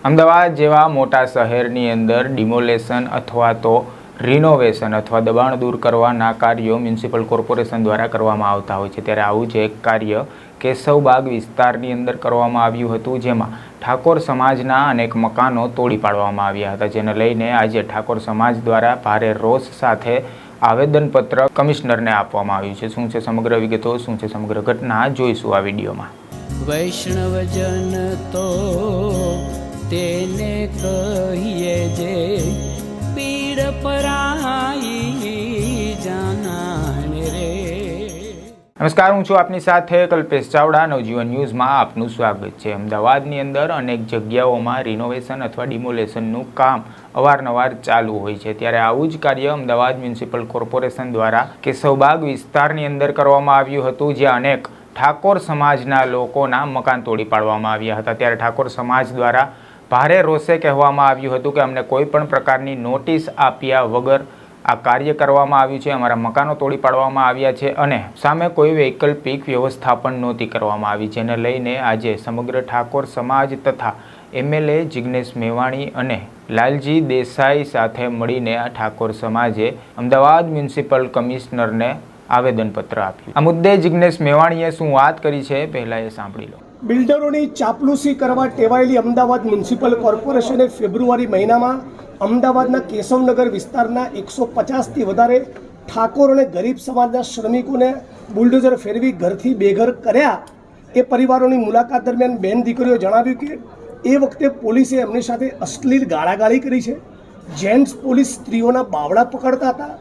અમદાવાદ જેવા મોટા શહેરની અંદર ડિમોલેશન અથવા તો રિનોવેશન અથવા દબાણ દૂર કરવાના કાર્યો મ્યુનિસિપલ કોર્પોરેશન દ્વારા કરવામાં આવતા હોય છે। ત્યારે આવું જ એક કાર્ય કેશવબાગ વિસ્તારની અંદર કરવામાં આવ્યું હતું, જેમાં ઠાકોર સમાજના અનેક મકાનો તોડી પાડવામાં આવ્યા હતા, જેને લઈને આજે ઠાકોર સમાજ દ્વારા ભારે રોષ સાથે આવેદનપત્ર કમિશનરને આપવામાં આવ્યું છે। શું છે સમગ્ર વિગતો, શું છે સમગ્ર ઘટના, જોઈશું આ વિડીયોમાં। વૈષ્ણવજન તો તેને કહીએ જે પીડ પરાઈ જાનાને રે। નમસ્કાર, હું છું આપની સાથે કલ્પેશ ચાવડા। નવજીવન ન્યૂઝમાં આપનું સ્વાગત છે। અમદાવાદની અંદર અનેક જગ્યાઓમાં રિનોવેશન અથવા ડિમોલેશનનું કામ અવારનવાર ચાલુ હોય છે। ત્યારે આવું જ કાર્ય અમદાવાદ મ્યુનિસિપલ કોર્પોરેશન દ્વારા કેશવબાગ વિસ્તારની અંદર કરવામાં આવ્યું હતું, જ્યાં અનેક ઠાકોર સમાજના લોકોના મકાન તોડી પાડવામાં આવ્યા હતા। ત્યારે ઠાકોર સમાજ દ્વારા ભારે રોષે કહેવામાં આવ્યું હતું કે અમને કોઈ પણ પ્રકારની નોટિસ આપ્યા વગર આ કાર્ય કરવામાં આવ્યું છે, અમારા મકાનો તોડી પાડવામાં આવ્યા છે અને સામે કોઈ વૈકલ્પિક વ્યવસ્થા પણ નહોતી કરવામાં આવી, જેને લઈને આજે સમગ્ર ઠાકોર સમાજ તથા એમએલએ જિગ્નેશ મેવાણી અને લાલજી દેસાઈ સાથે મળીને આ ઠાકોર સમાજે અમદાવાદ મ્યુનિસિપલ કમિશનરને આવેદનપત્ર આપ્યું। આ મુદ્દે જિગ્નેશ મેવાણીએ શું વાત કરી છે, પહેલા એ સાંભળી લો। બિલ્ડરોની ચાપલૂસી કરવા ટેવાયેલી અમદાવાદ મ્યુનિસિપલ કોર્પોરેશને ફેબ્રુઆરી મહિનામાં અમદાવાદના કેશવનગર વિસ્તારના 150થી વધારે ઠાકોર અને ગરીબ સમાજના શ્રમિકોને બુલડોઝર ફેરવી ઘરથી બેઘર કર્યા। એ પરિવારોની મુલાકાત દરમિયાન બેન દીકરીઓ જણાવ્યું કે એ વખતે પોલીસે એમની સાથે અશ્લીલ ગાળાગાળી કરી છે। જેન્ટ્સ પોલીસ સ્ત્રીઓના બાવડા પકડતા હતા,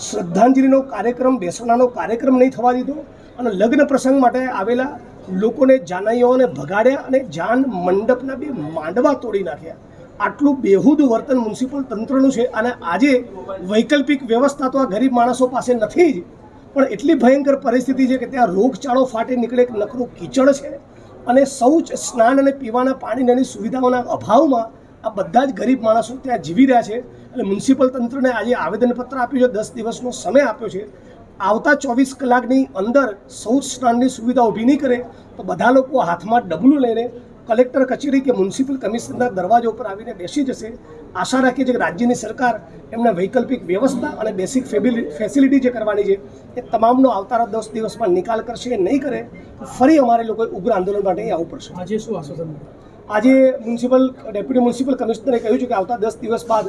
શ્રદ્ધાંજલિનો કાર્યક્રમ, બેસણાનો કાર્યક્રમ નહીં થવા દીધો અને લગ્ન પ્રસંગ માટે આવેલા લોકોને જાનૈયાઓને ભગાડ્યા અને જાન મંડપના 2 માંડવા તોડી નાખ્યા। આટલું બેહુદ વર્તન મ્યુનિસિપલ તંત્રનું છે અને આજે વૈકલ્પિક વ્યવસ્થા તો આ ગરીબ માણસો પાસે નથી જ, પણ એટલી ભયંકર પરિસ્થિતિ છે કે ત્યાં રોગચાળો ફાટી નીકળે, એક નકરું કીચડ છે અને શૌચ, સ્નાન અને પીવાના પાણીની સુવિધાઓના અભાવમાં આ બધા જ ગરીબ માણસો ત્યાં જીવી રહ્યા છે। એટલે મ્યુનિસિપલ તંત્રને આજે આવેદનપત્ર આપ્યું છે, 10 દિવસનો સમય આપ્યો છે। આવતા 24 કલાકની અંદર શૌચ સ્નાનની સુવિધા ઊભી નહીં કરે તો બધા લોકો હાથમાં ડબલું લઈને કલેક્ટર કચેરી કે મ્યુનિસિપલ કમિશનરના દરવાજા ઉપર આવીને બેસી જશે। આશા રાખીએ છીએ કે રાજ્યની સરકાર એમના વૈકલ્પિક વ્યવસ્થા અને બેસિક ફેસિલિટી જે કરવાની છે એ તમામનો આવતા 10 દિવસમાં નિકાલ કરશે। એ નહીં કરે તો ફરી અમારે લોકોએ ઉગ્ર આંદોલન માટે અહીં આવવું પડશે। આજે શું આશ્વાસન? આજે ડેપ્યુટી મ્યુનિસિપલ કમિશનરે કહ્યું છે કે આવતા 10 દિવસ બાદ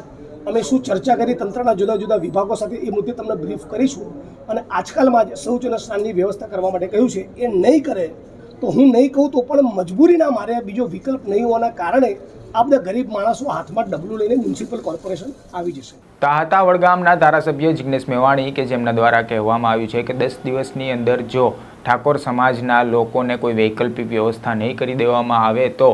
અમે શું ચર્ચા કરી તંત્રના જુદા જુદા વિભાગો સાથે એ મુદ્દે તમને બ્રીફ કરીશું અને આજકાલમાં જ શૌચ અને સ્નાનની વ્યવસ્થા કરવા માટે કહ્યું છે। એ નહીં કરે તો હું નહીં કહું તો પણ મજબૂરીના મારે બીજો વિકલ્પ નહીં હોવાના કારણે આ બધા ગરીબ માણસો હાથમાં ડબલું લઈને મ્યુનિસિપલ કોર્પોરેશન આવી જશે। તાહતા વડગામના ધારાસભ્ય જિગ્નેશ મેવાણી કે જેમના દ્વારા કહેવામાં આવ્યું છે કે 10 દિવસની અંદર જો ઠાકોર સમાજના લોકોને કોઈ વૈકલ્પિક વ્યવસ્થા નહીં કરી દેવામાં આવે તો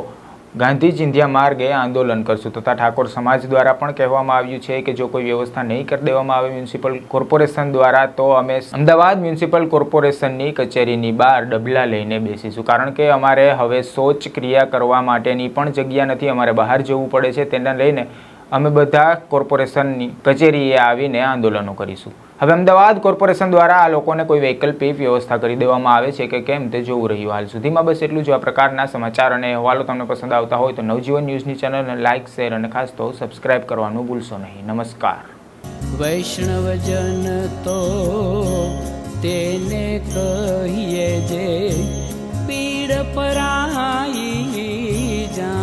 ગાંધી ચિંધ્યા માર્ગે આંદોલન કરશું, તથા ઠાકોર સમાજ દ્વારા પણ કહેવામાં આવ્યું છે કે જો કોઈ વ્યવસ્થા નહીં કરી દેવામાં આવે મ્યુનિસિપલ કોર્પોરેશન દ્વારા તો અમે અમદાવાદ મ્યુનિસિપલ કોર્પોરેશનની કચેરીની બહાર ડબલા લઈને બેસીશું, કારણ કે અમારે હવે શૌચ ક્રિયા કરવા માટેની પણ જગ્યા નથી, અમારે બહાર જવું પડે છે। તેને લઈને અમે બધા કોર્પોરેશનની કચેરીએ આવીને આંદોલનો કરીશું। હવે અમદાવાદ કોર્પોરેશન દ્વારા આ લોકોને કોઈ વૈકલ્પિક વ્યવસ્થા કરી દેવામાં આવે છે કે કેમ તે જોવું રહ્યું। હાલ સુધીમાં બસ એટલું જ। આ પ્રકારના સમાચાર અને અહેવાલો તમને પસંદ આવતા હોય તો નવજીવન ન્યૂઝની ચેનલને લાઇક, શેર અને ખાસ તો સબસ્ક્રાઇબ કરવાનું ભૂલશો નહીં। નમસ્કાર। વૈષ્ણવજન તો તેને કહીએ જે પીડ પરાઈ જાનાને રે।